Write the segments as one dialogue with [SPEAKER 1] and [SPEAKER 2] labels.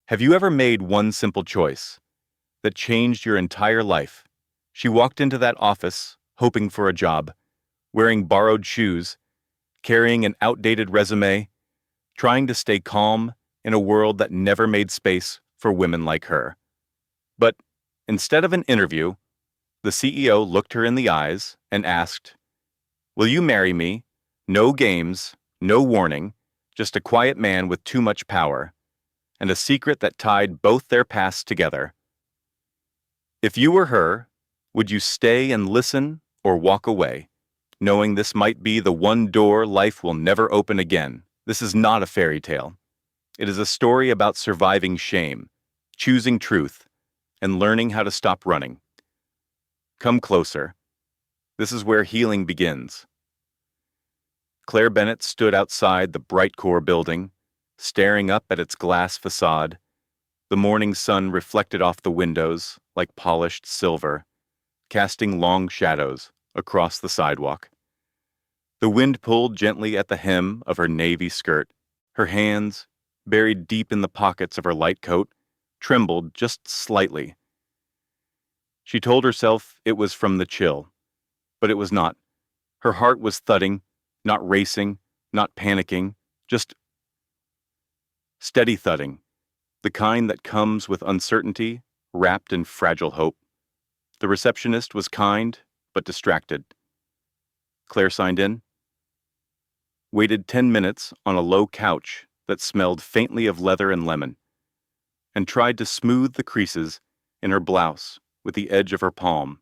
[SPEAKER 1] Have you ever made one simple choice that changed your entire life? She walked into that office, hoping for a job, wearing borrowed shoes, carrying an outdated resume, trying to stay calm in a world that never made space for women like her. But instead of an interview, the CEO looked her in the eyes and asked, "Will you marry me? No games, no warning, just a quiet man with too much power, and a secret that tied both their pasts together. If you were her, would you stay and listen or walk away, knowing this might be the one door life will never open again?" This is not a fairy tale. It is a story about surviving shame, choosing truth, and learning how to stop running. Come closer. This is where healing begins. Claire Bennett stood outside the Bright Core building, staring up at its glass facade. The morning sun reflected off the windows like polished silver, casting long shadows across the sidewalk. The wind pulled gently at the hem of her navy skirt. Her hands, buried deep in the pockets of her light coat, trembled just slightly. She told herself it was from the chill, but it was not. Her heart was thudding, not racing, not panicking, just steady thudding, the kind that comes with uncertainty, wrapped in fragile hope. The receptionist was kind, but distracted. Claire signed in, waited 10 minutes on a low couch that smelled faintly of leather and lemon, and tried to smooth the creases in her blouse with the edge of her palm.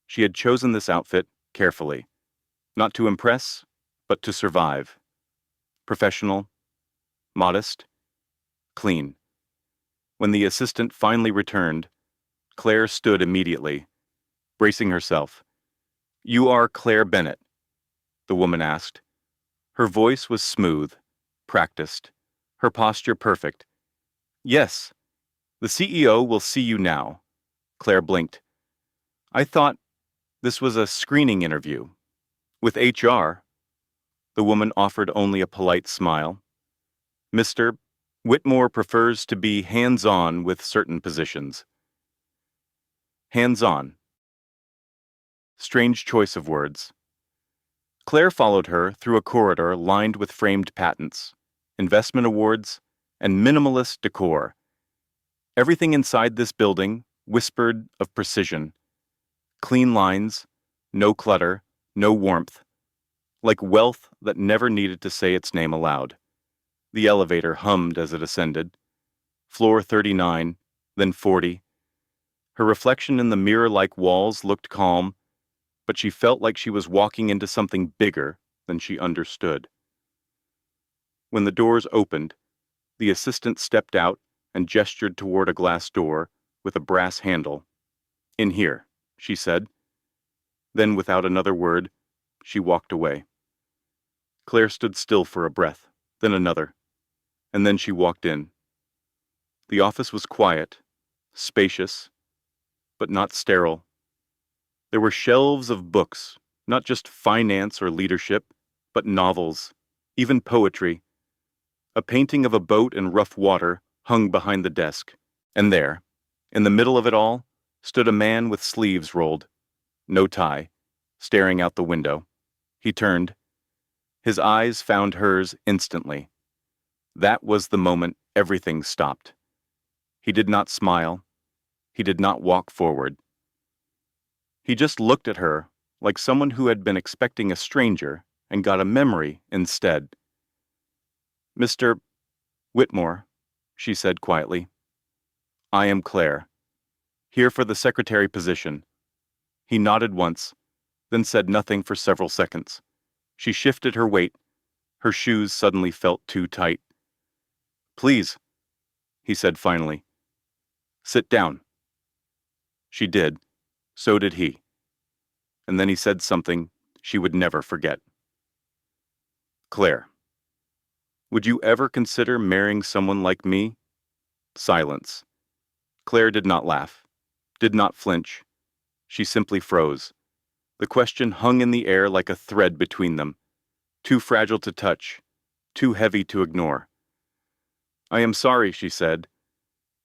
[SPEAKER 1] She had chosen this outfit carefully, not to impress, but to survive. Professional, modest, clean. When the assistant finally returned, Claire stood immediately, bracing herself. "You are Claire Bennett?" the woman asked. Her voice was smooth, practiced, her posture perfect. "Yes, the CEO will see you now." Claire blinked. "I thought this was a screening interview. With HR." The woman offered only a polite smile. "Mr. Whitmore prefers to be hands-on with certain positions." Hands-on. Strange choice of words. Claire followed her through a corridor lined with framed patents, investment awards, and minimalist decor. Everything inside this building whispered of precision. Clean lines, no clutter, no warmth. Like wealth that never needed to say its name aloud. The elevator hummed as it ascended. Floor 39, then 40. Her reflection in the mirror-like walls looked calm, but she felt like she was walking into something bigger than she understood. When the doors opened, the assistant stepped out and gestured toward a glass door with a brass handle. "In here," she said. Then, without another word, she walked away. Claire stood still for a breath, then another, and then she walked in. The office was quiet, spacious, but not sterile. There were shelves of books, not just finance or leadership, but novels, even poetry. A painting of a boat in rough water hung behind the desk, and there, in the middle of it all, stood a man with sleeves rolled, no tie, staring out the window. He turned. His eyes found hers instantly. That was the moment everything stopped. He did not smile. He did not walk forward. He just looked at her like someone who had been expecting a stranger and got a memory instead. "Mr. Whitmore," she said quietly. "I am Claire, here for the secretary position." He nodded once, then said nothing for several seconds. She shifted her weight. Her shoes suddenly felt too tight. "Please," he said finally. "Sit down." She did. So did he. And then he said something she would never forget. "Claire, would you ever consider marrying someone like me?" Silence. Claire did not laugh, did not flinch. She simply froze. The question hung in the air like a thread between them, too fragile to touch, too heavy to ignore. "I am sorry," she said.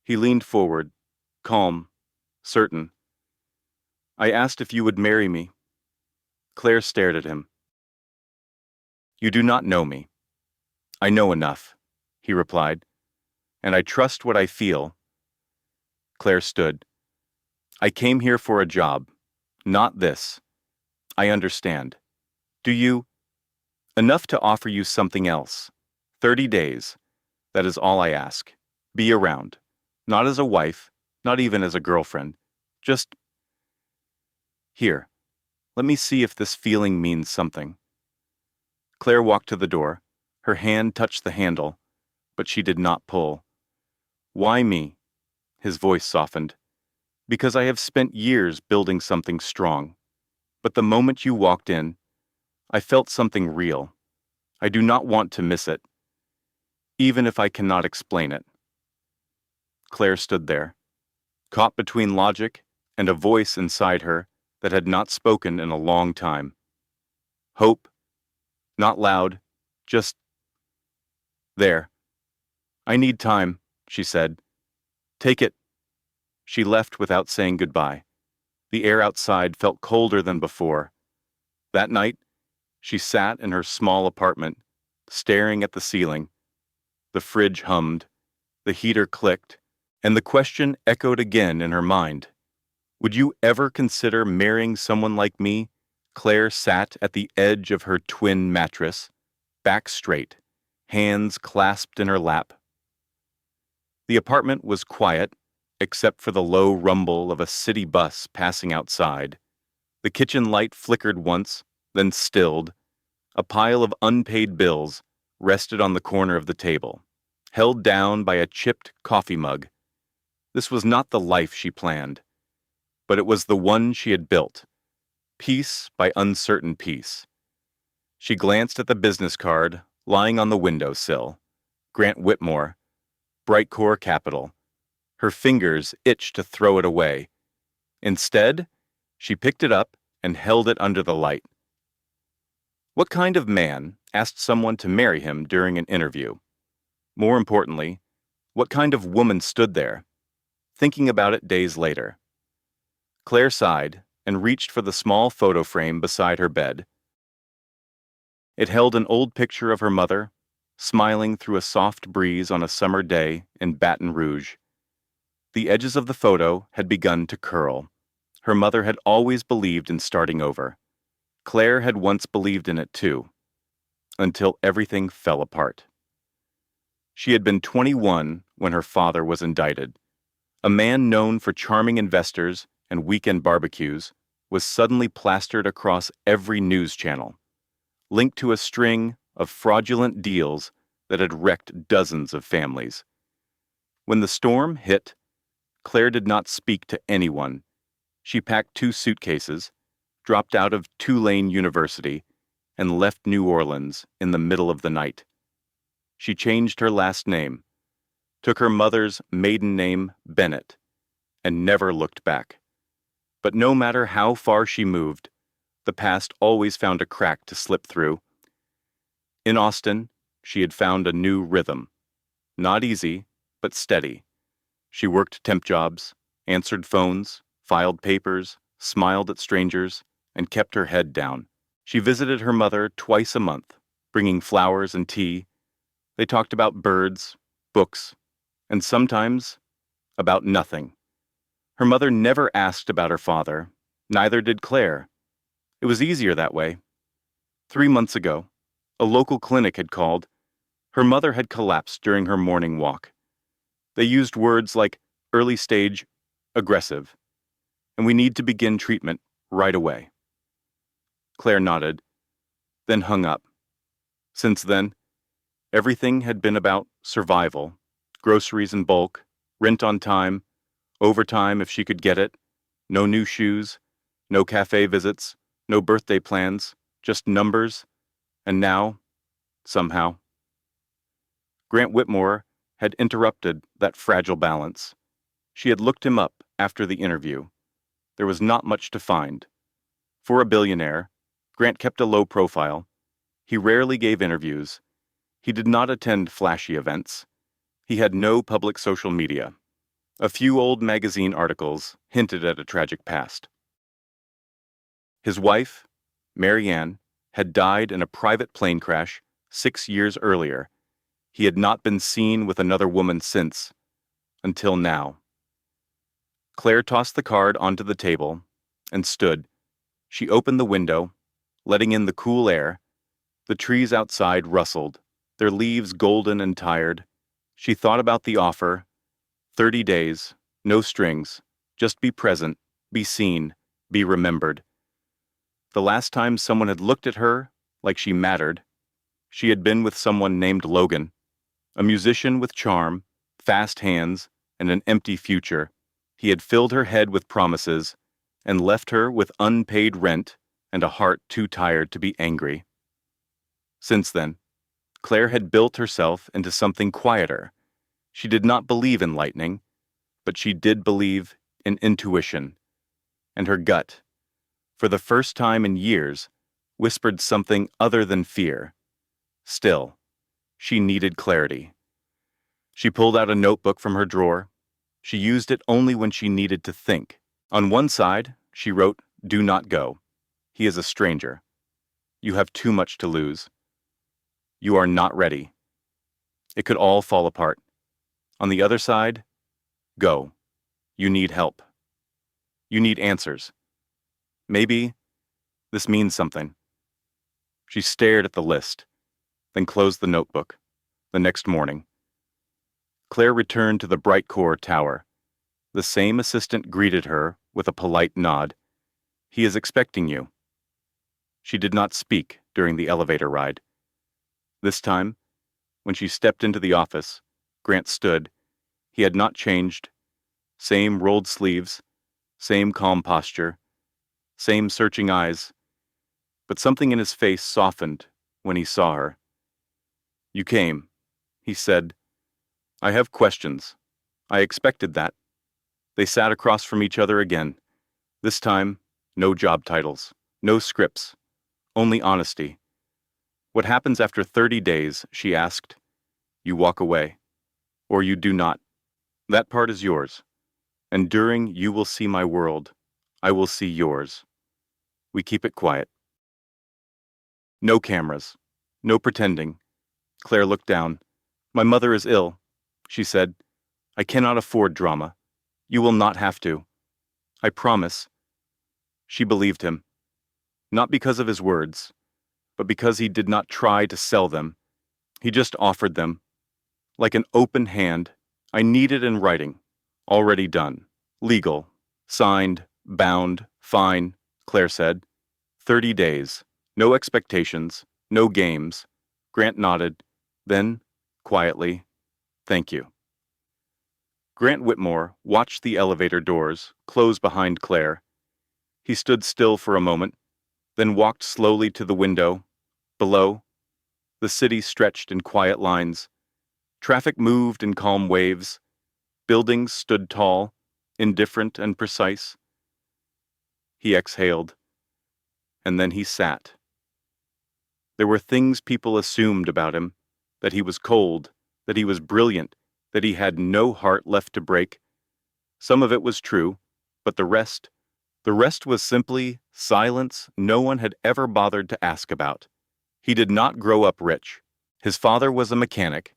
[SPEAKER 1] He leaned forward, calm, certain. "I asked if you would marry me." Claire stared at him. "You do not know me." "I know enough," he replied, "and I trust what I feel." Claire stood. "I came here for a job, not this. I understand. Do you? Enough to offer you something else. 30 days. That is all I ask. Be around. Not as a wife, not even as a girlfriend. Just here. Let me see if this feeling means something." Claire walked to the door. Her hand touched the handle, but she did not pull. "Why me?" His voice softened. "Because I have spent years building something strong. But the moment you walked in, I felt something real. I do not want to miss it, even if I cannot explain it." Claire stood there, caught between logic and a voice inside her that had not spoken in a long time. Hope, not loud, just there. "I need time," she said. "Take it." She left without saying goodbye. The air outside felt colder than before. That night, she sat in her small apartment, staring at the ceiling. The fridge hummed, the heater clicked, and the question echoed again in her mind. "Would you ever consider marrying someone like me?" Claire sat at the edge of her twin mattress, back straight, hands clasped in her lap. The apartment was quiet, except for the low rumble of a city bus passing outside. The kitchen light flickered once, then stilled. A pile of unpaid bills rested on the corner of the table, held down by a chipped coffee mug. This was not the life she planned, but it was the one she had built, piece by uncertain piece. She glanced at the business card lying on the windowsill. Grant Whitmore, Brightcore Capital. Her fingers itched to throw it away. Instead, she picked it up and held it under the light. What kind of man asked someone to marry him during an interview? More importantly, what kind of woman stood there, thinking about it days later? Claire sighed and reached for the small photo frame beside her bed. It held an old picture of her mother, smiling through a soft breeze on a summer day in Baton Rouge. The edges of the photo had begun to curl. Her mother had always believed in starting over. Claire had once believed in it too, until everything fell apart. She had been 21 when her father was indicted. A man known for charming investors and weekend barbecues was suddenly plastered across every news channel, linked to a string of fraudulent deals that had wrecked dozens of families. When the storm hit, Claire did not speak to anyone. She packed 2 suitcases, dropped out of Tulane University, and left New Orleans in the middle of the night. She changed her last name, took her mother's maiden name, Bennett, and never looked back. But no matter how far she moved, the past always found a crack to slip through. In Austin, she had found a new rhythm. Not easy, but steady. She worked temp jobs, answered phones, filed papers, smiled at strangers, and kept her head down. She visited her mother twice a month, bringing flowers and tea. They talked about birds, books, and sometimes about nothing. Her mother never asked about her father, neither did Claire. It was easier that way. 3 months ago, a local clinic had called. Her mother had collapsed during her morning walk. They used words like early stage, aggressive, and we need to begin treatment right away. Claire nodded, then hung up. Since then, everything had been about survival, groceries in bulk, rent on time, overtime if she could get it, no new shoes, no cafe visits, no birthday plans, just numbers, and now, somehow. Grant Whitmore had interrupted that fragile balance. She had looked him up after the interview. There was not much to find. For a billionaire, Grant kept a low profile. He rarely gave interviews. He did not attend flashy events. He had no public social media. A few old magazine articles hinted at a tragic past. His wife, Marianne, had died in a private plane crash 6 years earlier. He had not been seen with another woman since, until now. Claire tossed the card onto the table and stood. She opened the window, letting in the cool air. The trees outside rustled, their leaves golden and tired. She thought about the offer. 30 days, no strings, just be present, be seen, be remembered. The last time someone had looked at her like she mattered, she had been with someone named Logan, a musician with charm, fast hands, and an empty future. He had filled her head with promises and left her with unpaid rent and a heart too tired to be angry. Since then, Claire had built herself into something quieter. She did not believe in lightning, but she did believe in intuition. And her gut, for the first time in years, whispered something other than fear. Still, she needed clarity. She pulled out a notebook from her drawer. She used it only when she needed to think. On one side, she wrote, "Do not go. He is a stranger. You have too much to lose. You are not ready. It could all fall apart." On the other side, "Go. You need help. You need answers. Maybe this means something." She stared at the list, then closed the notebook. The next morning, Claire returned to the Bright Core Tower. The same assistant greeted her with a polite nod. "He is expecting you." She did not speak during the elevator ride. This time, when she stepped into the office, Grant stood. He had not changed. Same rolled sleeves, same calm posture, same searching eyes. But something in his face softened when he saw her. "You came," he said. "I have questions. I expected that." They sat across from each other again. This time, no job titles, no scripts, only honesty. "What happens after 30 days, she asked. "You walk away. Or you do not. That part is yours. And during you will see my world, I will see yours. We keep it quiet." No cameras. No pretending. Claire looked down. "My mother is ill," she said. "I cannot afford drama. You will not have to. I promise." She believed him. Not because of his words, but because he did not try to sell them. He just offered them. Like an open hand, "I need it in writing. Already done. Legal. Signed. Bound. Fine," Claire said. 30 days. No expectations. No games. Grant nodded. Then, quietly, "Thank you." Grant Whitmore watched the elevator doors close behind Claire. He stood still for a moment, then walked slowly to the window. Below, the city stretched in quiet lines. Traffic moved in calm waves. Buildings stood tall, indifferent and precise. He exhaled, and then he sat. There were things people assumed about him, that he was cold, that he was brilliant, that he had no heart left to break. Some of it was true, but the rest was simply silence no one had ever bothered to ask about. He did not grow up rich. His father was a mechanic.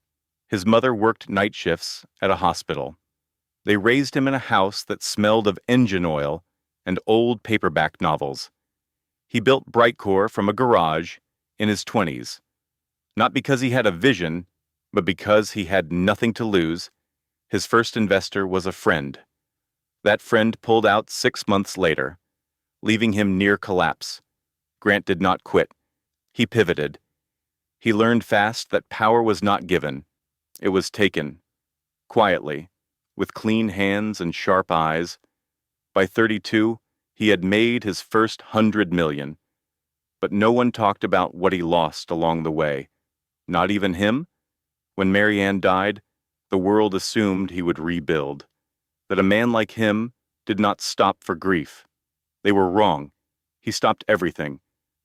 [SPEAKER 1] His mother worked night shifts at a hospital. They raised him in a house that smelled of engine oil and old paperback novels. He built Brightcore from a garage in his 20s, not because he had a vision, but because he had nothing to lose. His first investor was a friend. That friend pulled out 6 months later, leaving him near collapse. Grant did not quit. He pivoted. He learned fast that power was not given. It was taken, quietly, with clean hands and sharp eyes. By 32, he had made his first 100 million. But no one talked about what he lost along the way. Not even him. When Marianne died, the world assumed he would rebuild. That a man like him did not stop for grief. They were wrong. He stopped everything.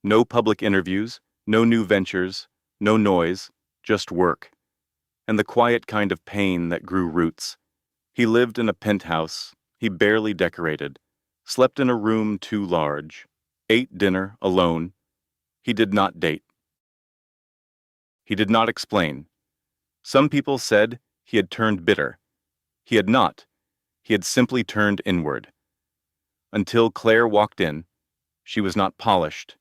[SPEAKER 1] No public interviews, no new ventures, no noise, just work. And the quiet kind of pain that grew roots. He lived in a penthouse he barely decorated, slept in a room too large, ate dinner alone. He did not date. He did not explain. Some people said he had turned bitter. He had not. He had simply turned inward. Until Claire walked in, she was not polished,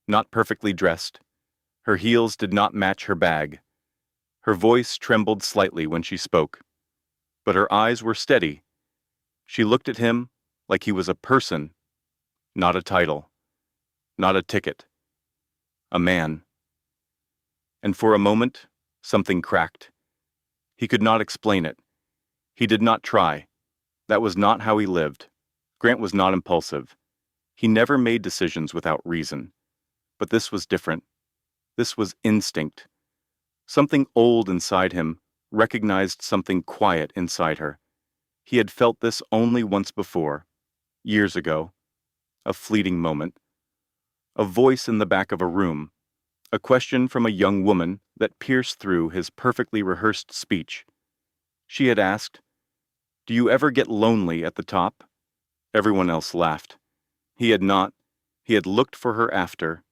[SPEAKER 1] not perfectly dressed. Her heels did not match her bag. Her voice trembled slightly when she spoke, but her eyes were steady. She looked at him like he was a person, not a title, not a ticket, a man. And for a moment, something cracked. He could not explain it. He did not try. That was not how he lived. Grant was not impulsive. He never made decisions without reason. But this was different. This was instinct. Something old inside him recognized something quiet inside her. He had felt this only once before, years ago. A fleeting moment. A voice in the back of a room. A question from a young woman that pierced through his perfectly rehearsed speech. She had asked, "Do you ever get lonely at the top?" Everyone else laughed. He had not. He had looked for her after,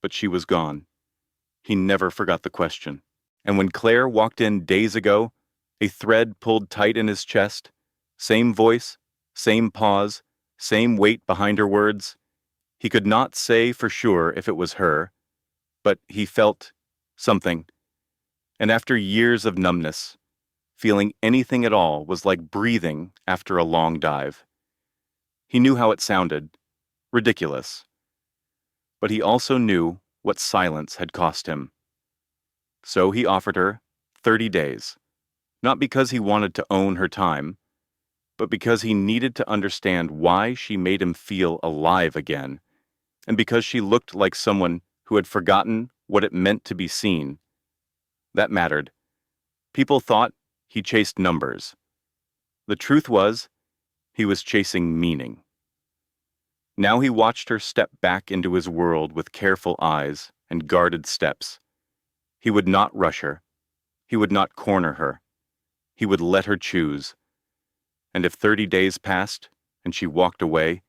[SPEAKER 1] but she was gone. He never forgot the question. And when Claire walked in days ago, a thread pulled tight in his chest, same voice, same pause, same weight behind her words. He could not say for sure if it was her, but he felt something. And after years of numbness, feeling anything at all was like breathing after a long dive. He knew how it sounded, ridiculous. But he also knew what silence had cost him. So he offered her 30 days, not because he wanted to own her time, but because he needed to understand why she made him feel alive again, and because she looked like someone who had forgotten what it meant to be seen. That mattered. People thought he chased numbers. The truth was, he was chasing meaning. Now he watched her step back into his world with careful eyes and guarded steps. He would not rush her. He would not corner her. He would let her choose. And if 30 days passed and she walked away,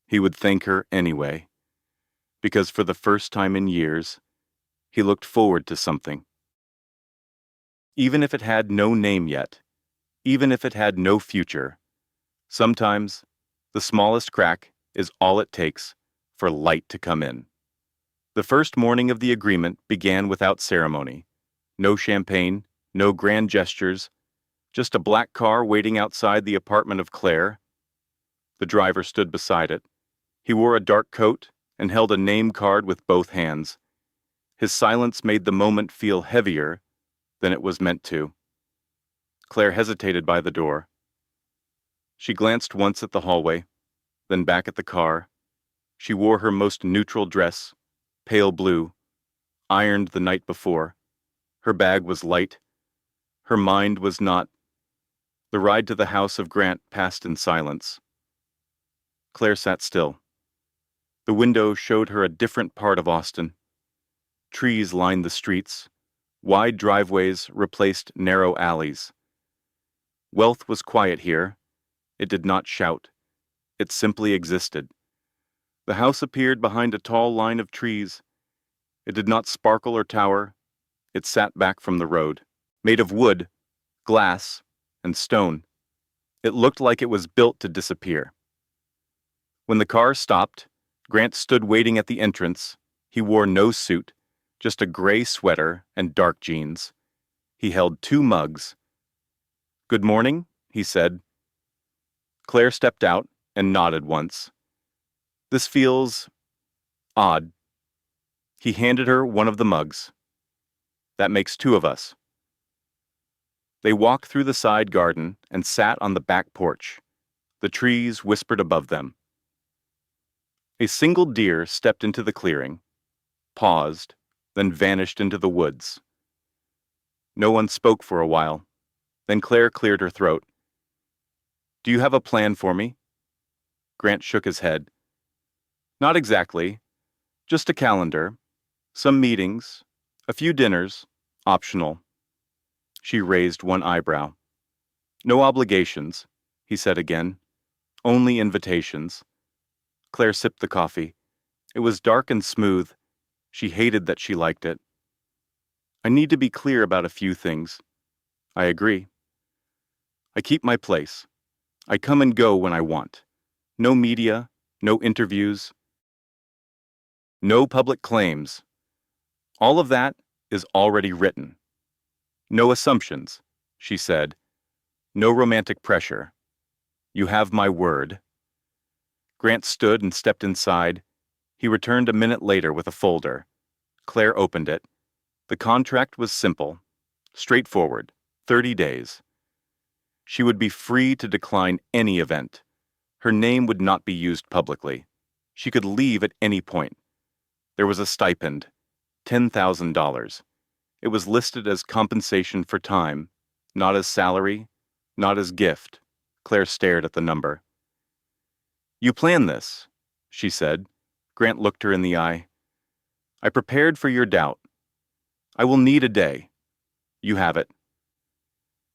[SPEAKER 1] he would thank her anyway. Because for the first time in years, he looked forward to something. Even if it had no name yet, even if it had no future, sometimes the smallest crack is all it takes for light to come in. The first morning of the agreement began without ceremony. No champagne, no grand gestures, just a black car waiting outside the apartment of Claire. The driver stood beside it. He wore a dark coat and held a name card with both hands. His silence made the moment feel heavier than it was meant to. Claire hesitated by the door. She glanced once at the hallway, then back at the car. She wore her most neutral dress, pale blue, ironed the night before. Her bag was light. Her mind was not. The ride to the house of Grant passed in silence. Claire sat still. The window showed her a different part of Austin. Trees lined the streets. Wide driveways replaced narrow alleys. Wealth was quiet here. It did not shout. It simply existed. The house appeared behind a tall line of trees. It did not sparkle or tower. It sat back from the road, made of wood, glass, and stone. It looked like it was built to disappear. When the car stopped, Grant stood waiting at the entrance. He wore no suit, just a gray sweater and dark jeans. He held 2 mugs. "Good morning," he said. Claire stepped out and nodded once. "This feels odd." He handed her one of the mugs. "That makes 2 of us." They walked through the side garden and sat on the back porch. The trees whispered above them. A single deer stepped into the clearing, paused, then vanished into the woods. No one spoke for a while. Then Claire cleared her throat. "Do you have a plan for me?" Grant shook his head. "Not exactly. Just a calendar. Some meetings. A few dinners. Optional." She raised one eyebrow. No obligations, he said again. Only invitations. Claire sipped the coffee. It was dark and smooth. She hated that she liked it. I need to be clear about a few things. I agree. I keep my place. I come and go when I want. No media, no interviews, no public claims. All of that is already written. No assumptions, she said. No romantic pressure. You have my word. Grant stood and stepped inside. He returned a minute later with a folder. Claire opened it. The contract was simple, straightforward, 30 days. She would be free to decline any event. Her name would not be used publicly. She could leave at any point. There was a stipend, $10,000. It was listed as compensation for time, not as salary, not as gift. Claire stared at the number. You planned this, she said. Grant looked her in the eye. I prepared for your doubt. I will need a day. You have it.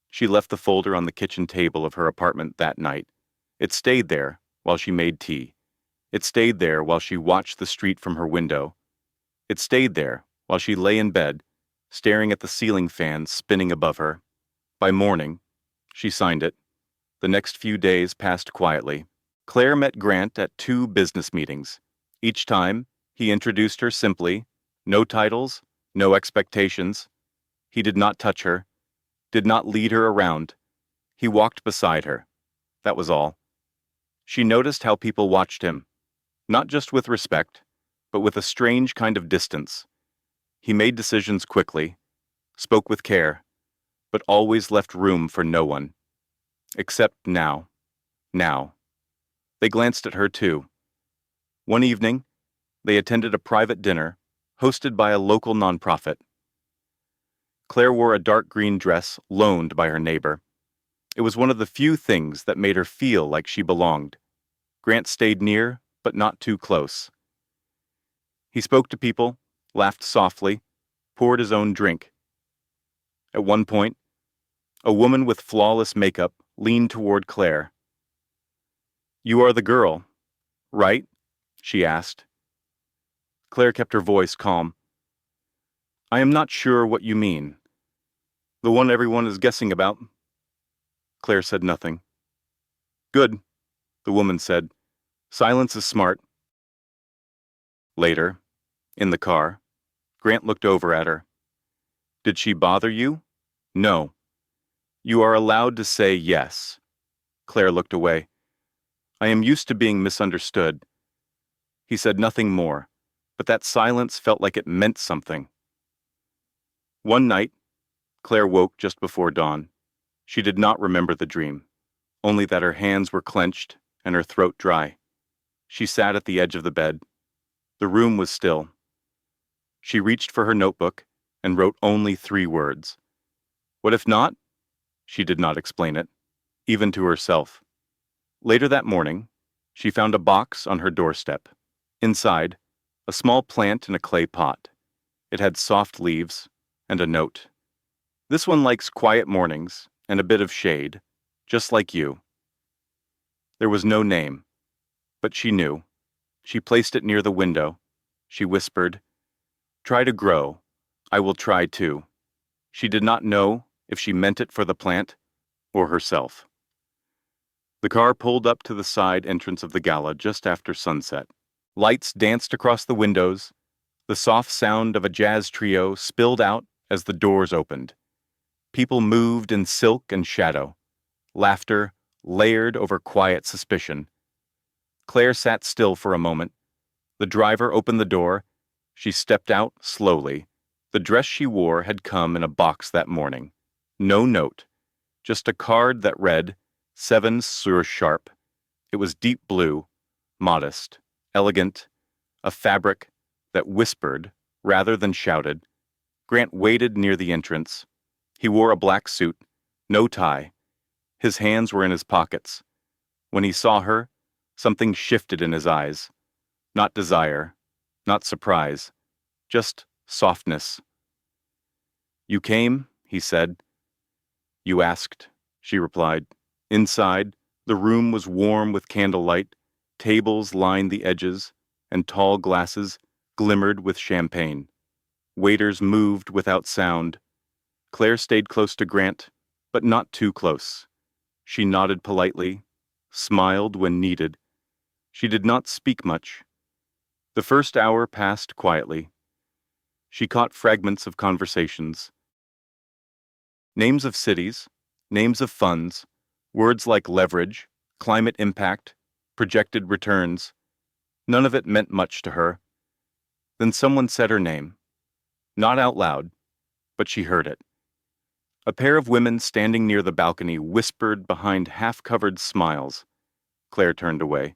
[SPEAKER 1] She left the folder on the kitchen table of her apartment that night. It stayed there while she made tea. It stayed there while she watched the street from her window. It stayed there while she lay in bed, staring at the ceiling fan spinning above her. By morning, she signed it. The next few days passed quietly. Claire met Grant at 2 business meetings. Each time, he introduced her simply, no titles, no expectations. He did not touch her, did not lead her around. He walked beside her. That was all. She noticed how people watched him, not just with respect, but with a strange kind of distance. He made decisions quickly, spoke with care, but always left room for no one. Except now. Now. They glanced at her too. One evening, they attended a private dinner hosted by a local nonprofit. Claire wore a dark green dress loaned by her neighbor. It was one of the few things that made her feel like she belonged. Grant stayed near, but not too close. He spoke to people, laughed softly, poured his own drink. At one point, a woman with flawless makeup leaned toward Claire. You are the girl, right? She asked. Claire kept her voice calm. I am not sure what you mean. The one everyone is guessing about. Claire said nothing. Good, the woman said. Silence is smart. Later, in the car, Grant looked over at her. Did she bother you? No. You are allowed to say yes. Claire looked away. I am used to being misunderstood. He said nothing more, but that silence felt like it meant something. One night, Claire woke just before dawn. She did not remember the dream, only that her hands were clenched and her throat dry. She sat at the edge of the bed. The room was still. She reached for her notebook and wrote only 3 words. What if not? She did not explain it, even to herself. Later that morning, she found a box on her doorstep. Inside, a small plant in a clay pot. It had soft leaves and a note. This one likes quiet mornings and a bit of shade, just like you. There was no name, but she knew. She placed it near the window. She whispered, Try to grow. I will try too. She did not know if she meant it for the plant or herself. The car pulled up to the side entrance of the gala just after sunset. Lights danced across the windows. The soft sound of a jazz trio spilled out as the doors opened. People moved in silk and shadow. Laughter layered over quiet suspicion. Claire sat still for a moment. The driver opened the door. She stepped out slowly. The dress she wore had come in a box that morning. No note, just a card that read, 7 sur sharp. It was deep blue, modest, elegant, a fabric that whispered rather than shouted. Grant waited near the entrance. He wore a black suit, no tie. His hands were in his pockets. When he saw her, something shifted in his eyes. Not desire, not surprise, just softness. You came, he said. You asked, she replied. Inside, the room was warm with candlelight, tables lined the edges, and tall glasses glimmered with champagne. Waiters moved without sound. Claire stayed close to Grant, but not too close. She nodded politely, smiled when needed. She did not speak much. The first hour passed quietly. She caught fragments of conversations. Names of cities, names of funds, words like leverage, climate impact, projected returns. None of it meant much to her. Then someone said her name. Not out loud, but she heard it. A pair of women standing near the balcony whispered behind half-covered smiles. Claire turned away.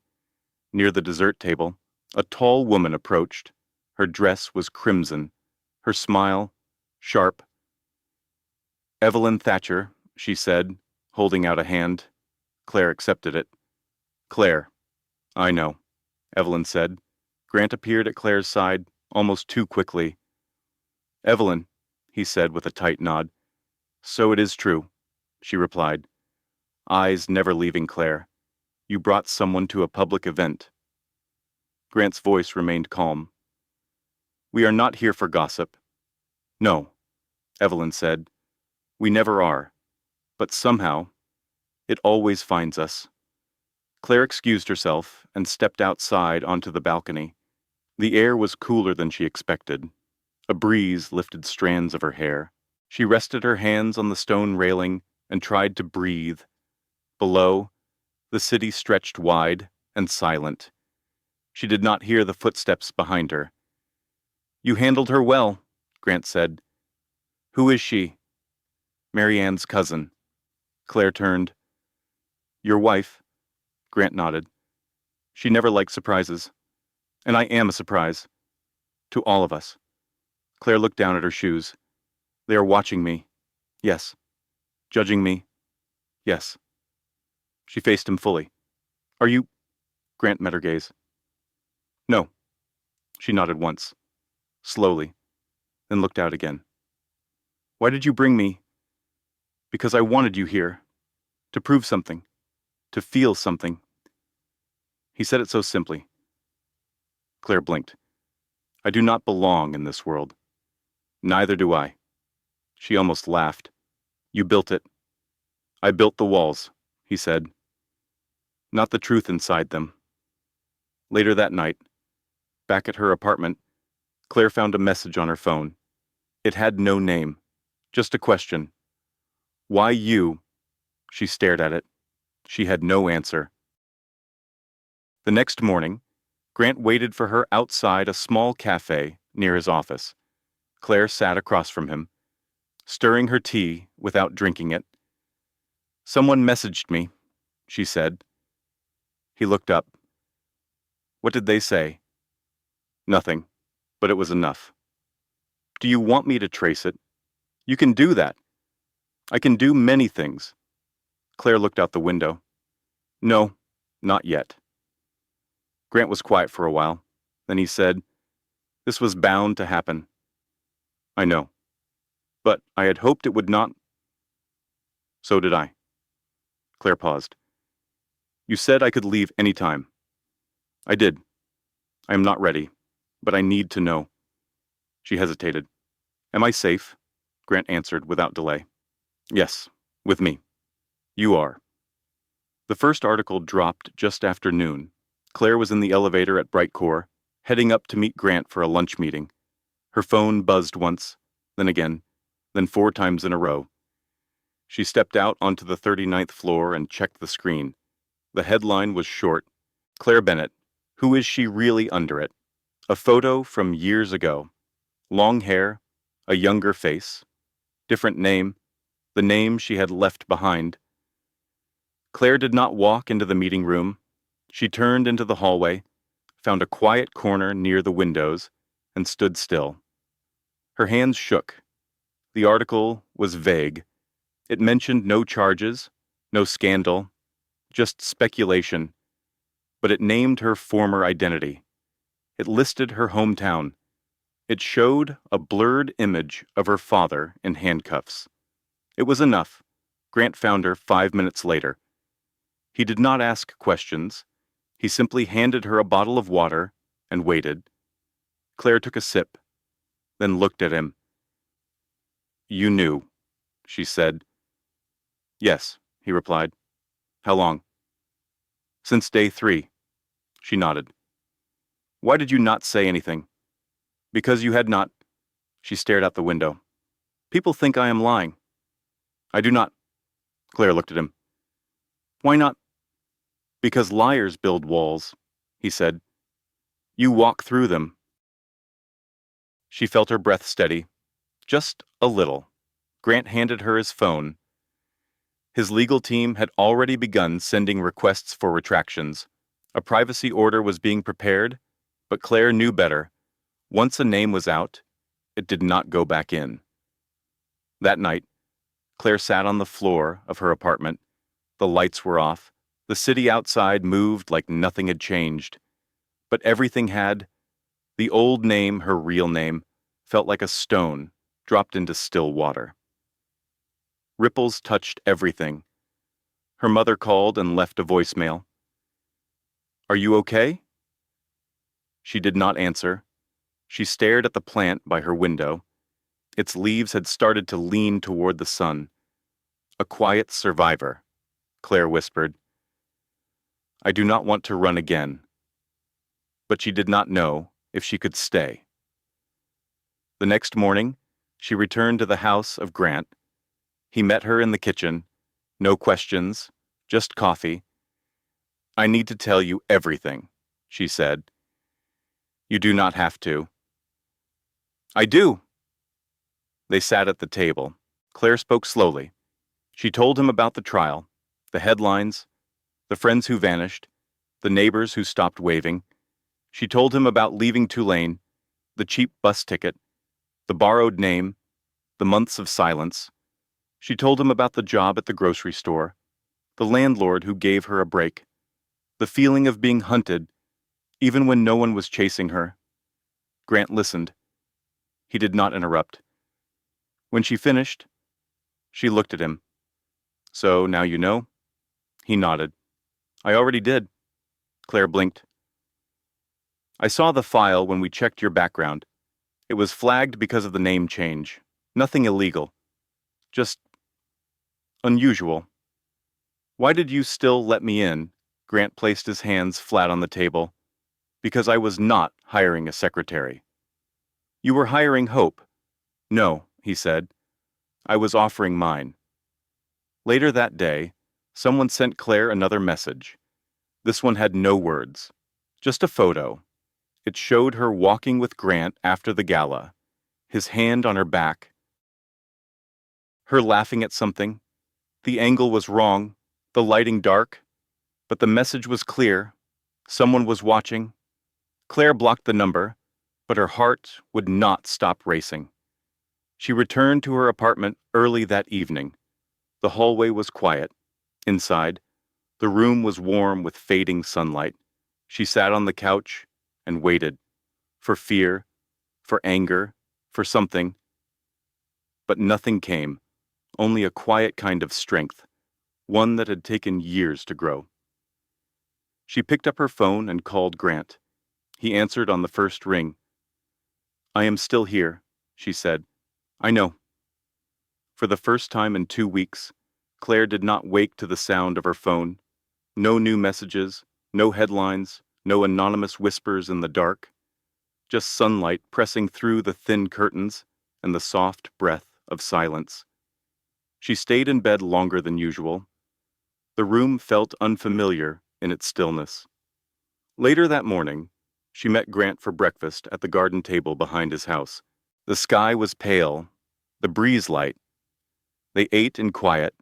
[SPEAKER 1] Near the dessert table, a tall woman approached. Her dress was crimson, her smile sharp. Evelyn Thatcher, she said, holding out a hand. Claire accepted it. Claire. I know, Evelyn said. Grant appeared at Claire's side, almost too quickly. Evelyn, he said with a tight nod. So it is true, she replied, eyes never leaving Claire. You brought someone to a public event. Grant's voice remained calm. We are not here for gossip. No, Evelyn said. We never are. But somehow, it always finds us. Claire excused herself and stepped outside onto the balcony. The air was cooler than she expected. A breeze lifted strands of her hair. She rested her hands on the stone railing and tried to breathe. Below, the city stretched wide and silent. She did not hear the footsteps behind her. You handled her well, Grant said. Who is she? Marianne's cousin. Claire turned. Your wife? Grant nodded. She never liked surprises. And I am a surprise. To all of us. Claire looked down at her shoes. They are watching me. Yes. Judging me. Yes. She faced him fully. Are you... Grant met her gaze. No. She nodded once. Slowly. Then looked out again. Why did you bring me? Because I wanted you here. To prove something. To feel something. He said it so simply. Claire blinked. I do not belong in this world. Neither do I. She almost laughed. You built it. I built the walls, he said. Not the truth inside them. Later that night, back at her apartment, Claire found a message on her phone. It had no name, just a question. Why you? She stared at it. She had no answer. The next morning, Grant waited for her outside a small cafe near his office. Claire sat across from him, stirring her tea without drinking it. Someone messaged me, she said. He looked up. What did they say? Nothing, but it was enough. Do you want me to trace it? You can do that. I can do many things. Claire looked out the window. No, not yet. Grant was quiet for a while. Then he said, This was bound to happen. I know. But I had hoped it would not. So did I. Claire paused. You said I could leave any time. I did. I am not ready, but I need to know. She hesitated. Am I safe? Grant answered without delay. Yes, with me. You are. The first article dropped just after noon. Claire was in the elevator at Brightcore, heading up to meet Grant for a lunch meeting. Her phone buzzed once, then again, then 4 times in a row. She stepped out onto the 39th floor and checked the screen. The headline was short. Claire Bennett. Who is she really under it? A photo from years ago. Long hair, a younger face, different name, the name she had left behind. Claire did not walk into the meeting room. She turned into the hallway, found a quiet corner near the windows, and stood still. Her hands shook. The article was vague. It mentioned no charges, no scandal, just speculation. But it named her former identity. It listed her hometown. It showed a blurred image of her father in handcuffs. It was enough. Grant found her 5 minutes later. He did not ask questions. He simply handed her a bottle of water and waited. Claire took a sip, then looked at him. "You knew," she said. "Yes," he replied. "How long?" "Since day 3. She nodded. "Why did you not say anything?" "Because you had not." She stared out the window. "People think I am lying." "I do not." Claire looked at him. "Why not?" "Because liars build walls," he said. "You walk through them." She felt her breath steady. Just a little. Grant handed her his phone. His legal team had already begun sending requests for retractions. A privacy order was being prepared, but Claire knew better. Once a name was out, it did not go back in. That night, Claire sat on the floor of her apartment. The lights were off. The city outside moved like nothing had changed. But everything had. The old name, her real name, felt like a stone dropped into still water. Ripples touched everything. Her mother called and left a voicemail. "Are you okay?" She did not answer. She stared at the plant by her window. Its leaves had started to lean toward the sun. "A quiet survivor," Claire whispered. "I do not want to run again." But she did not know if she could stay. The next morning, she returned to the house of Grant. He met her in the kitchen. No questions, just coffee. "I need to tell you everything," she said. "You do not have to." "I do." They sat at the table. Claire spoke slowly. She told him about the trial, the headlines, the friends who vanished, the neighbors who stopped waving. She told him about leaving Tulane, the cheap bus ticket, the borrowed name, the months of silence. She told him about the job at the grocery store, the landlord who gave her a break, the feeling of being hunted, even when no one was chasing her. Grant listened. He did not interrupt. When she finished, she looked at him. "So now you know?" He nodded. "I already did." Claire blinked. "I saw the file when we checked your background. It was flagged because of the name change. Nothing illegal. Just unusual." "Why did you still let me in?" Grant placed his hands flat on the table. "Because I was not hiring a secretary." "You were hiring Hope." "No," he said. "I was offering mine." Later that day, someone sent Claire another message. This one had no words, just a photo. It showed her walking with Grant after the gala, his hand on her back, her laughing at something. The angle was wrong, the lighting dark, but the message was clear. Someone was watching. Claire blocked the number, but her heart would not stop racing. She returned to her apartment early that evening. The hallway was quiet. Inside, the room was warm with fading sunlight. She sat on the couch and waited, for fear, for anger, for something. But nothing came, only a quiet kind of strength, one that had taken years to grow. She picked up her phone and called Grant. He answered on the first ring. "I am still here," she said. "I know." For the first time in 2 weeks, Claire did not wake to the sound of her phone. No new messages, no headlines, no anonymous whispers in the dark. Just sunlight pressing through the thin curtains and the soft breath of silence. She stayed in bed longer than usual. The room felt unfamiliar in its stillness. Later that morning, she met Grant for breakfast at the garden table behind his house. The sky was pale, the breeze light. They ate in quiet.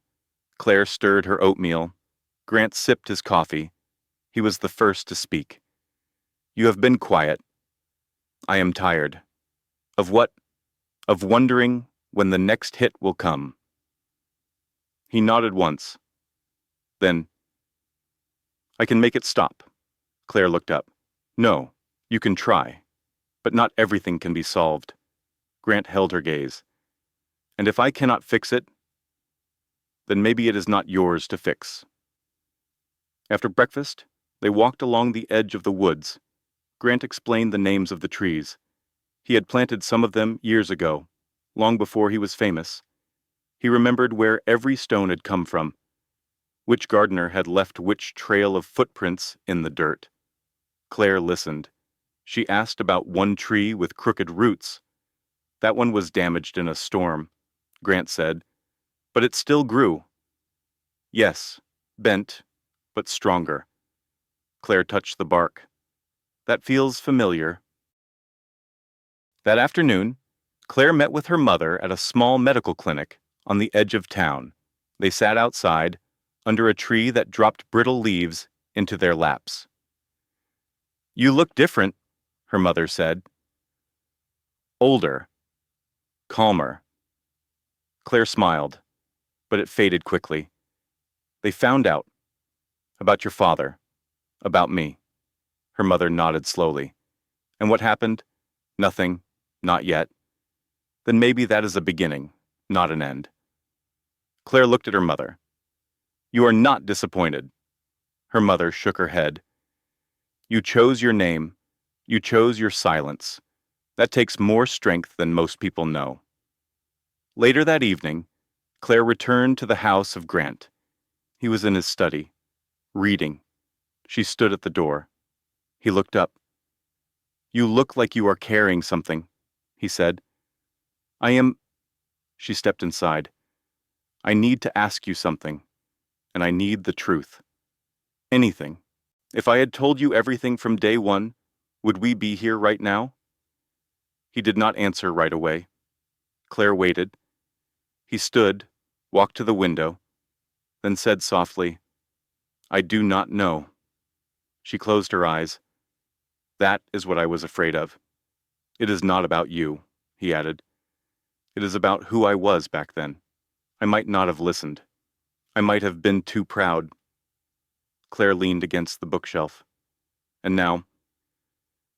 [SPEAKER 1] Claire stirred her oatmeal. Grant sipped his coffee. He was the first to speak. "You have been quiet. I am tired." "Of what?" "Of wondering when the next hit will come." He nodded once. Then, "I can make it stop." Claire looked up. "No, you can try. But not everything can be solved." Grant held her gaze. "And if I cannot fix it, then maybe it is not yours to fix. After breakfast, they walked along the edge of the woods. Grant explained the names of the trees. He had planted some of them years ago, long before he was famous. He remembered where every stone had come from, which gardener had left which trail of footprints in the dirt. Claire listened. She asked about one tree with crooked roots. That one was damaged in a storm, Grant said, but it still grew. Yes, bent, but stronger. Claire touched the bark. That feels familiar. That afternoon, Claire met with her mother at a small medical clinic on the edge of town. They sat outside, under a tree that dropped brittle leaves into their laps. "You look different," her mother said. "Older. Calmer." Claire smiled, but it faded quickly. "They found out. About your father. About me." Her mother nodded slowly. "And what happened? Nothing. Not yet. Then maybe that is a beginning, not an end." Claire looked at her mother. "You are not disappointed." Her mother shook her head. "You chose your name. You chose your silence. That takes more strength than most people know." Later that evening, Claire returned to the house of Grant. He was in his study, reading. She stood at the door. He looked up. "You look like you are carrying something," he said. "I am—" She stepped inside. "I need to ask you something, and I need the truth. Anything. If I had told you everything from day one, would we be here right now?" He did not answer right away. Claire waited. He stood, walked to the window, then said softly, "I do not know." She closed her eyes. "That is what I was afraid of. It is not about you," he added. "It is about who I was back then. I might not have listened. I might have been too proud." Claire leaned against the bookshelf. "And now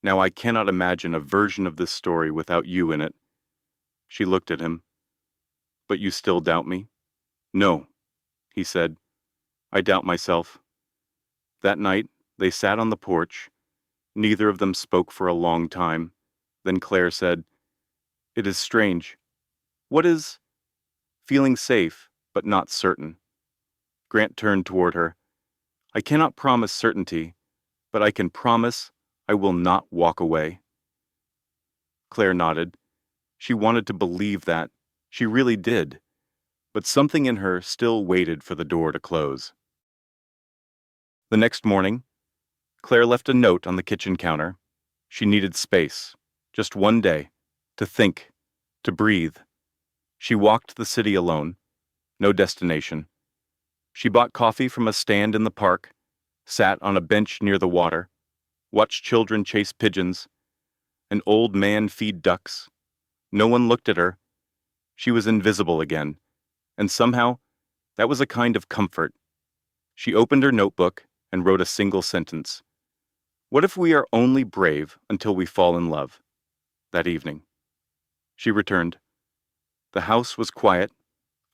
[SPEAKER 1] I cannot imagine a version of this story without you in it." She looked at him. "But you still doubt me?" "No," he said. "I doubt myself." That night, they sat on the porch. Neither of them spoke for a long time. Then Claire said, "It is strange. What is—" "Feeling safe, but not certain." Grant turned toward her. "I cannot promise certainty, but I can promise I will not walk away." Claire nodded. She wanted to believe that. She really did. But something in her still waited for the door to close. The next morning, Claire left a note on the kitchen counter. She needed space, just one day, to think, to breathe. She walked the city alone, no destination. She bought coffee from a stand in the park, sat on a bench near the water, watched children chase pigeons, an old man feed ducks. No one looked at her. She was invisible again, and somehow that was a kind of comfort. She opened her notebook and wrote a single sentence. "What if we are only brave until we fall in love?" That evening. She returned. The house was quiet.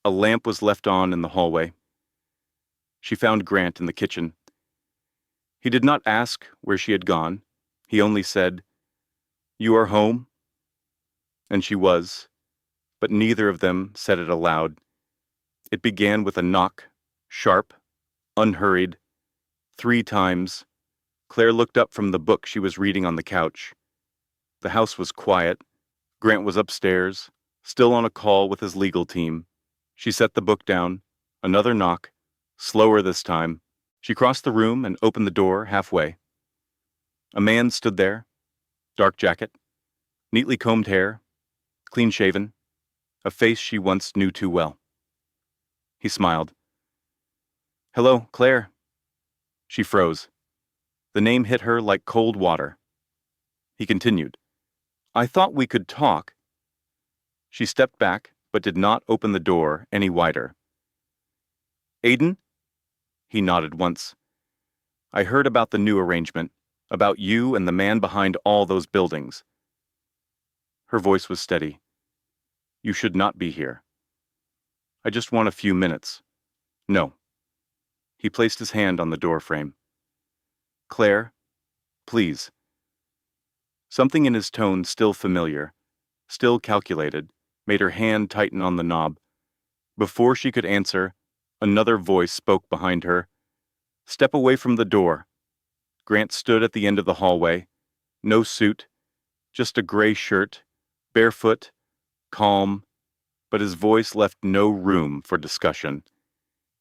[SPEAKER 1] A lamp was left on in the hallway. She found Grant in the kitchen. He did not ask where she had gone. He only said, "You are home?" And she was, but neither of them said it aloud. It began with a knock, sharp, unhurried. 3 times. Claire looked up from the book she was reading on the couch. The house was quiet. Grant was upstairs, still on a call with his legal team. She set the book down. Another knock, slower this time. She crossed the room and opened the door halfway. A man stood there, dark jacket, neatly combed hair, clean-shaven, a face she once knew too well. He smiled. "Hello, Claire." She froze. The name hit her like cold water. He continued, "I thought we could talk." She stepped back, but did not open the door any wider. "Aiden?" He nodded once. "I heard about the new arrangement, about you and the man behind all those buildings." Her voice was steady. "You should not be here. I just want a few minutes. No. He placed his hand on the doorframe. Claire, please. Something in his tone, still familiar, still calculated, made her hand tighten on the knob. Before she could answer, another voice spoke behind her. Step away from the door. Grant stood at the end of the hallway. No suit, just a gray shirt, barefoot, calm, but his voice left no room for discussion.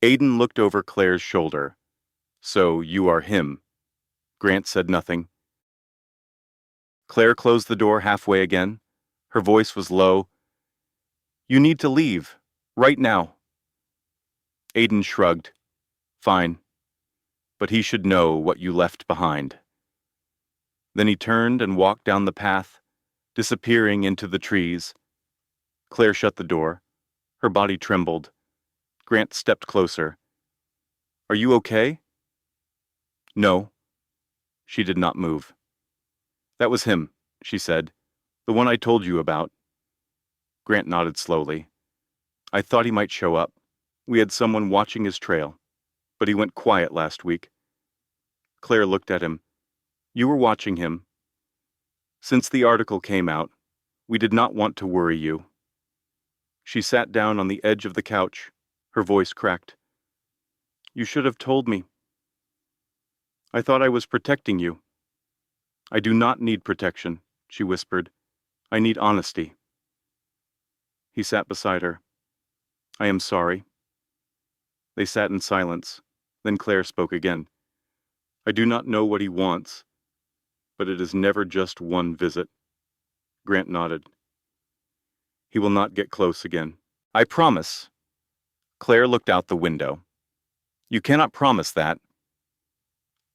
[SPEAKER 1] Aiden looked over Claire's shoulder. So you are him. Grant said nothing. Claire closed the door halfway again. Her voice was low. You need to leave. Right now. Aiden shrugged. Fine. But he should know what you left behind. Then he turned and walked down the path, disappearing into the trees. Claire shut the door. Her body trembled. Grant stepped closer. Are you okay? No. She did not move. That was him, she said. The one I told you about. Grant nodded slowly. I thought he might show up. We had someone watching his trail, but he went quiet last week. Claire looked at him. You were watching him. Since the article came out, we did not want to worry you. She sat down on the edge of the couch. Her voice cracked. You should have told me. I thought I was protecting you. I do not need protection, she whispered. I need honesty. He sat beside her. I am sorry. They sat in silence. Then Claire spoke again. I do not know what he wants, but it is never just one visit. Grant nodded. He will not get close again. I promise. Claire looked out the window. You cannot promise that.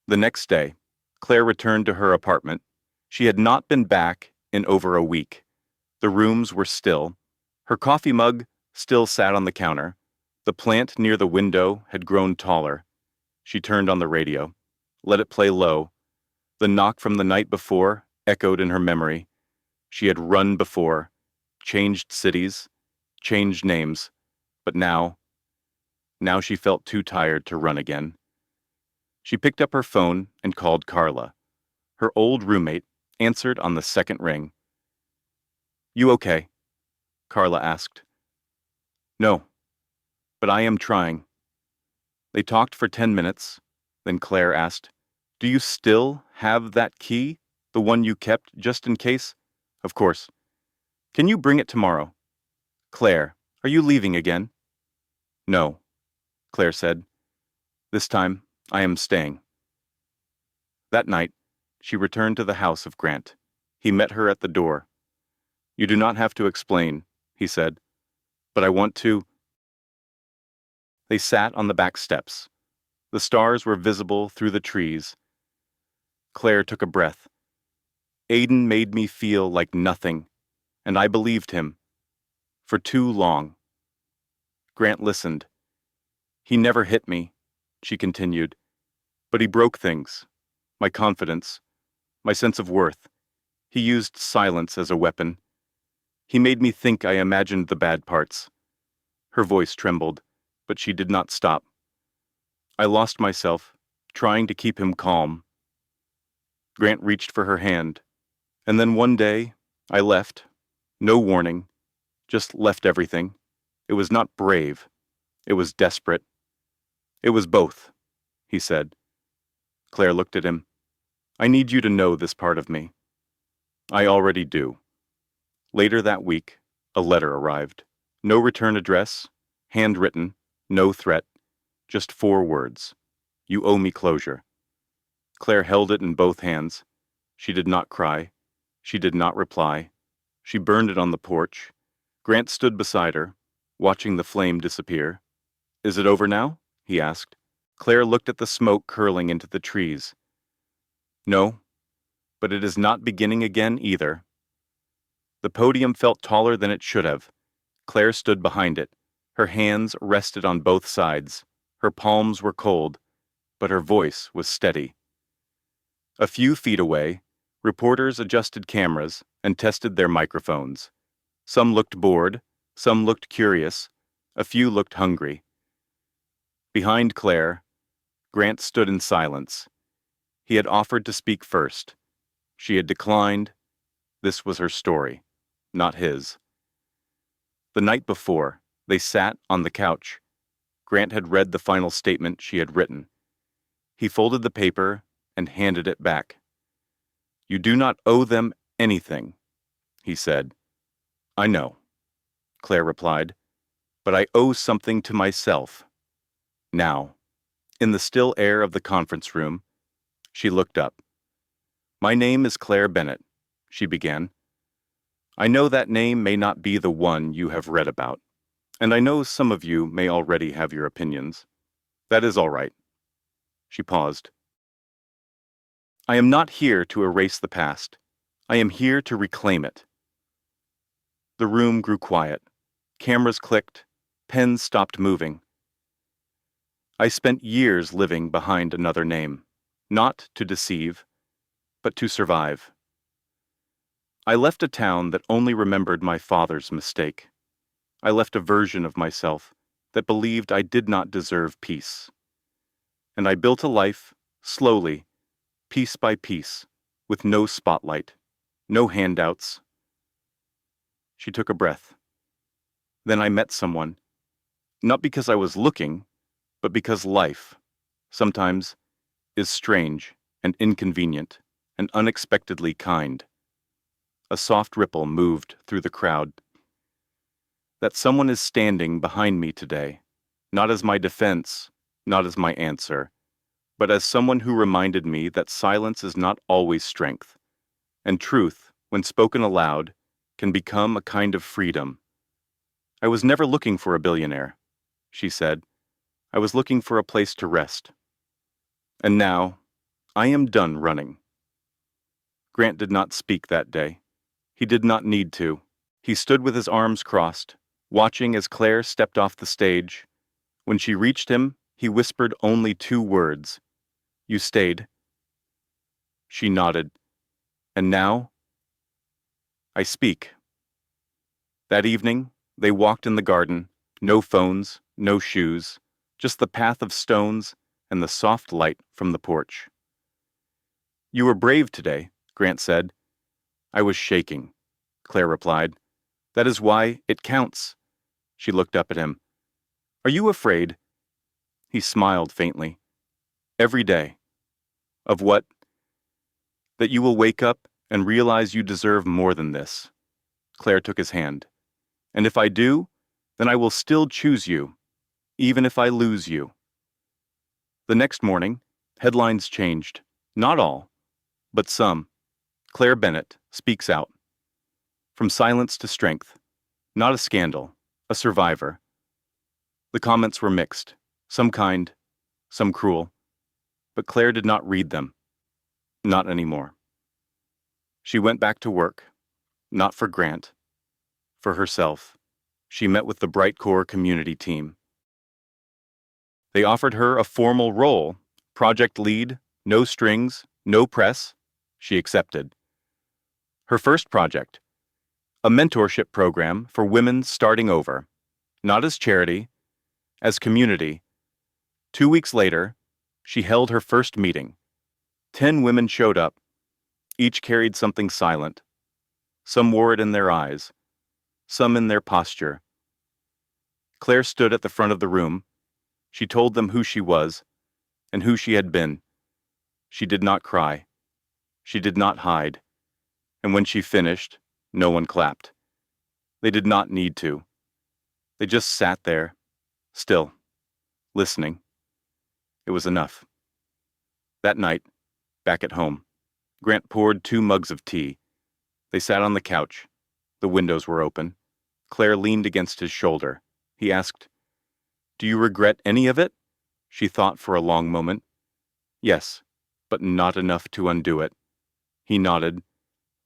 [SPEAKER 1] The next day, Claire returned to her apartment. She had not been back in over a week. The rooms were still. Her coffee mug still sat on the counter. The plant near the window had grown taller. She turned on the radio, let it play low. The knock from the night before echoed in her memory. She had run before, changed cities, changed names, but now she felt too tired to run again. She picked up her phone and called Carla. Her old roommate answered on the second ring. You okay? Carla asked. No, but I am trying. They talked for 10 minutes. Then Claire asked, Do you still have that key, the one you kept just in case? Of course. Can you bring it tomorrow? Claire, are you leaving again? No, Claire said. This time, I am staying. That night, she returned to the house of Grant. He met her at the door. You do not have to explain, he said, but I want to. They sat on the back steps. The stars were visible through the trees. Claire took a breath. Aiden made me feel like nothing, and I believed him. For too long. Grant listened. He never hit me, she continued, but he broke things. My confidence, my sense of worth. He used silence as a weapon. He made me think I imagined the bad parts. Her voice trembled, but she did not stop. I lost myself, trying to keep him calm. Grant reached for her hand, and then one day, I left. No warning, just left everything. It was not brave. It was desperate. It was both, he said. Claire looked at him. I need you to know this part of me. I already do. Later that week, a letter arrived. No return address, handwritten, no threat, just 4 words. You owe me closure. Claire held it in both hands. She did not cry. She did not reply. She burned it on the porch. Grant stood beside her, watching the flame disappear. Is it over now? He asked. Claire looked at the smoke curling into the trees. No, but it is not beginning again either. The podium felt taller than it should have. Claire stood behind it. Her hands rested on both sides. Her palms were cold, but her voice was steady. A few feet away, reporters adjusted cameras and tested their microphones. Some looked bored, some looked curious, a few looked hungry. Behind Claire, Grant stood in silence. He had offered to speak first. She had declined. This was her story, not his. The night before, they sat on the couch. Grant had read the final statement she had written. He folded the paper and handed it back. "You do not owe them anything," he said. "I know," Claire replied, "but I owe something to myself." Now, in the still air of the conference room, she looked up. "My name is Claire Bennett," she began. "I know that name may not be the one you have read about, and I know some of you may already have your opinions. That is all right." She paused. "I am not here to erase the past. I am here to reclaim it." The room grew quiet. Cameras clicked. Pens stopped moving. "I spent years living behind another name, not to deceive, but to survive. I left a town that only remembered my father's mistake. I left a version of myself that believed I did not deserve peace. And I built a life, slowly, piece by piece, with no spotlight, no handouts." She took a breath. "Then I met someone, not because I was looking, but because life, sometimes, is strange and inconvenient and unexpectedly kind." A soft ripple moved through the crowd. "That someone is standing behind me today, not as my defense, not as my answer, but as someone who reminded me that silence is not always strength, and truth, when spoken aloud, can become a kind of freedom. I was never looking for a billionaire," she said. "I was looking for a place to rest. And now, I am done running." Grant did not speak that day. He did not need to. He stood with his arms crossed, watching as Claire stepped off the stage. When she reached him, he whispered only 2 words. "You stayed." She nodded. "And now?" "I speak." That evening, they walked in the garden, no phones, no shoes, just the path of stones and the soft light from the porch. "You were brave today," Grant said. "I was shaking," Claire replied. "That is why it counts." She looked up at him. "Are you afraid?" He smiled faintly. "Every day." "Of what?" "That you will wake up and realize you deserve more than this." Claire took his hand. "And if I do, then I will still choose you, even if I lose you." The next morning, headlines changed. Not all, but some. Claire Bennett speaks out. From silence to strength. Not a scandal, a survivor. The comments were mixed, some kind, some cruel. But Claire did not read them. Not anymore. She went back to work. Not for Grant. For herself. She met with the Bright Core community team. They offered her a formal role, project lead, no strings, no press. She accepted. Her first project, a mentorship program for women starting over, not as charity, as community. 2 weeks later, she held her first meeting. 10 women showed up. Each carried something silent. Some wore it in their eyes, some in their posture. Claire stood at the front of the room. She told them who she was and who she had been. She did not cry. She did not hide. And when she finished, no one clapped. They did not need to. They just sat there, still, listening. It was enough. That night, back at home, Grant poured 2 mugs of tea. They sat on the couch. The windows were open. Claire leaned against his shoulder. He asked, "Do you regret any of it?" She thought for a long moment. "Yes, but not enough to undo it." He nodded.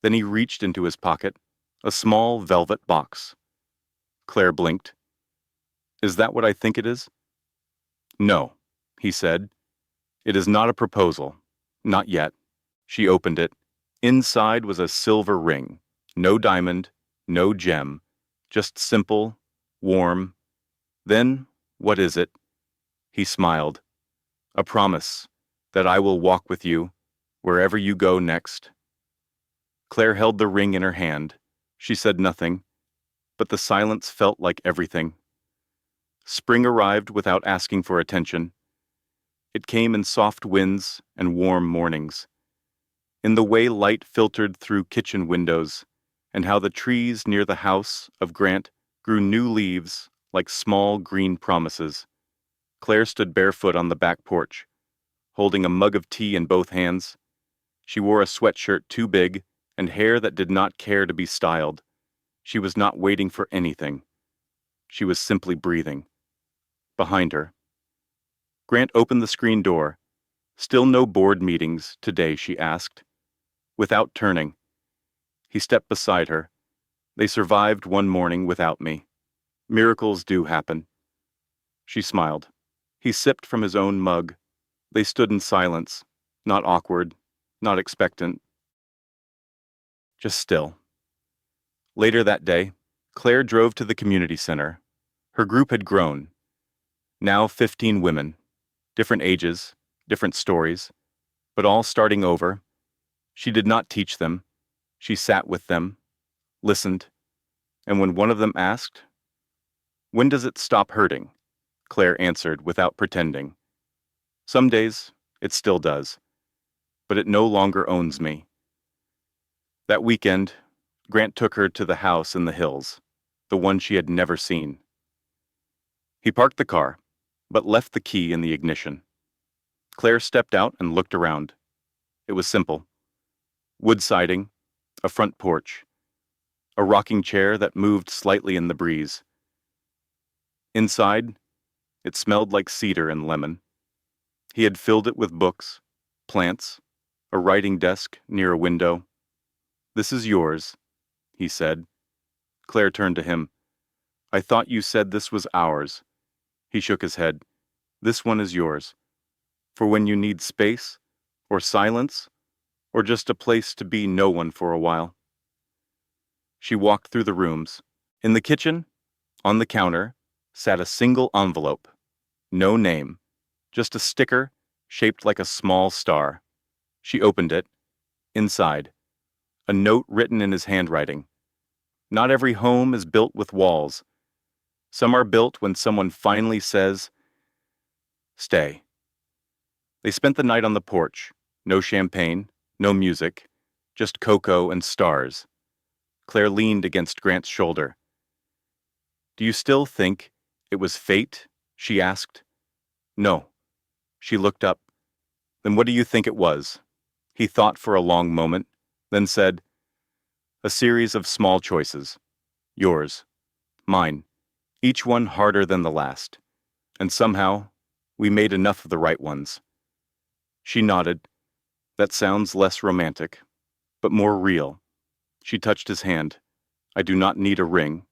[SPEAKER 1] Then he reached into his pocket, a small velvet box. Claire blinked. "Is that what I think it is?" "No," he said. "It is not a proposal. Not yet." She opened it. Inside was a silver ring. No diamond, no gem. Just simple, warm. "Then, what is it?" He smiled. A promise that I will walk with you wherever you go next. Claire held the ring in her hand. She said nothing, but the silence felt like everything. Spring arrived without asking for attention. It came in soft winds and warm mornings, in the way light filtered through kitchen windows, and how the trees near the house of Grant grew new leaves like small green promises. Claire stood barefoot on the back porch, holding a mug of tea in both hands. She wore a sweatshirt too big and hair that did not care to be styled. She was not waiting for anything. She was simply breathing. Behind her, Grant opened the screen door. Still no board meetings today, she asked. Without turning, he stepped beside her. They survived one morning without me. Miracles do happen. She smiled. He sipped from his own mug. They stood in silence, not awkward, not expectant, just still. Later that day, Claire drove to the community center. Her group had grown. Now 15 women, different ages, different stories, but all starting over. She did not teach them. She sat with them, listened, and when one of them asked, "When does it stop hurting?" Claire answered without pretending. "Some days, it still does, but it no longer owns me." That weekend, Grant took her to the house in the hills, the one she had never seen. He parked the car, but left the key in the ignition. Claire stepped out and looked around. It was simple. Wood siding, a front porch, a rocking chair that moved slightly in the breeze. Inside, it smelled like cedar and lemon. He had filled it with books, plants, a writing desk near a window. "This is yours," he said. Claire turned to him. "I thought you said this was ours." He shook his head. "This one is yours. For when you need space, or silence, or just a place to be no one for a while." She walked through the rooms. In the kitchen, on the counter, sat a single envelope. No name, just a sticker shaped like a small star. She opened it. Inside, a note written in his handwriting. "Not every home is built with walls. Some are built when someone finally says, 'Stay.'" They spent the night on the porch. No champagne, no music, just cocoa and stars. Claire leaned against Grant's shoulder. "Do you still think it was fate?" she asked. "No." She looked up. "Then what do you think it was?" He thought for a long moment, then said, "A series of small choices. Yours, mine, each one harder than the last. And somehow, we made enough of the right ones." She nodded. "That sounds less romantic, but more real." She touched his hand. "I do not need a ring,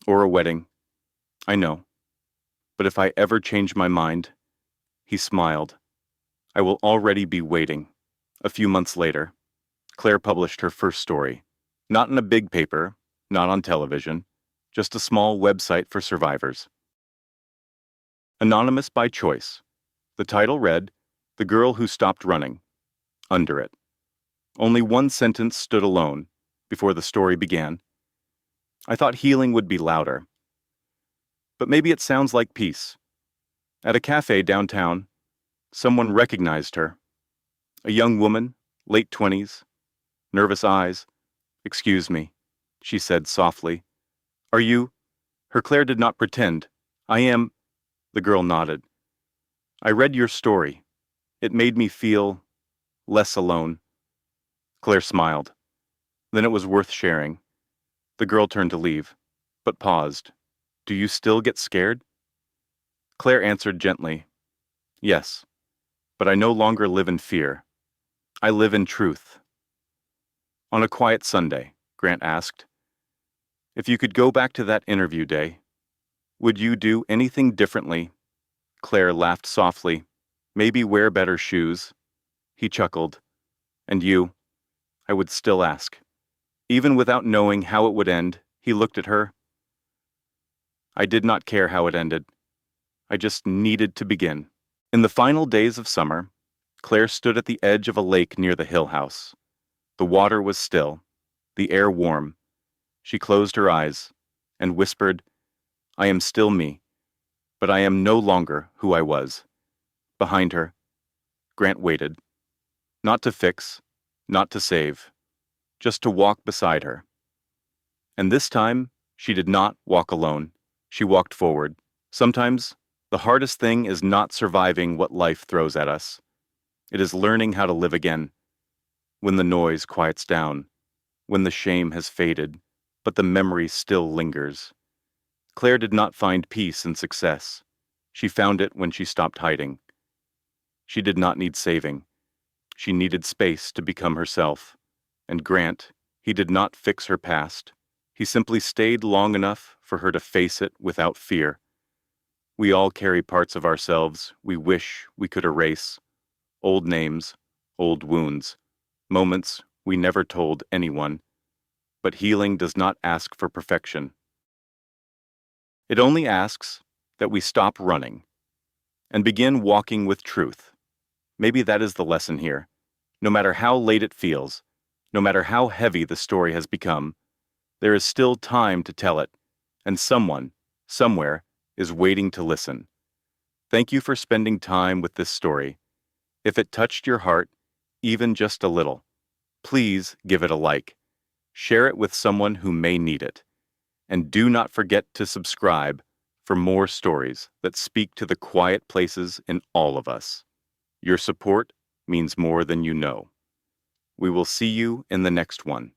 [SPEAKER 1] or a wedding. I know. But if I ever change my mind," he smiled, "I will already be waiting." A few months later, Claire published her first story. Not in a big paper, not on television, just a small website for survivors. Anonymous by choice. The title read, "The Girl Who Stopped Running." Under it, only one sentence stood alone before the story began. "I thought healing would be louder. But maybe it sounds like peace." At a cafe downtown, someone recognized her. A young woman, late 20s, nervous eyes. "Excuse me," she said softly. "Are you?" Her Claire did not pretend. "I am." The girl nodded. "I read your story. It made me feel less alone." Claire smiled. Then it was worth sharing. The girl turned to leave, but paused. "Do you still get scared?" Claire answered gently, "Yes, but I no longer live in fear. I live in truth." On a quiet Sunday, Grant asked, "If you could go back to that interview day, would you do anything differently?" Claire laughed softly. "Maybe wear better shoes." He chuckled. "And you?" "I would still ask." Even without knowing how it would end, he looked at her. "I did not care how it ended. I just needed to begin. In the final days of summer, Claire stood at the edge of a lake near the Hill House. The water was still, the air warm. She closed her eyes and whispered, "I am still me, but I am no longer who I was." Behind her, Grant waited, not to fix, not to save, just to walk beside her. And this time, she did not walk alone. She walked forward. Sometimes, the hardest thing is not surviving what life throws at us. It is learning how to live again, when the noise quiets down, when the shame has faded, but the memory still lingers. Claire did not find peace in success. She found it when she stopped hiding. She did not need saving. She needed space to become herself. And Grant, he did not fix her past. He simply stayed long enough for her to face it without fear. We all carry parts of ourselves we wish we could erase. Old names, old wounds, moments we never told anyone. But healing does not ask for perfection. It only asks that we stop running and begin walking with truth. Maybe that is the lesson here. No matter how late it feels, no matter how heavy the story has become, there is still time to tell it, and someone, somewhere, is waiting to listen. Thank you for spending time with this story. If it touched your heart, even just a little, please give it a like. Share it with someone who may need it. And do not forget to subscribe for more stories that speak to the quiet places in all of us. Your support means more than you know. We will see you in the next one.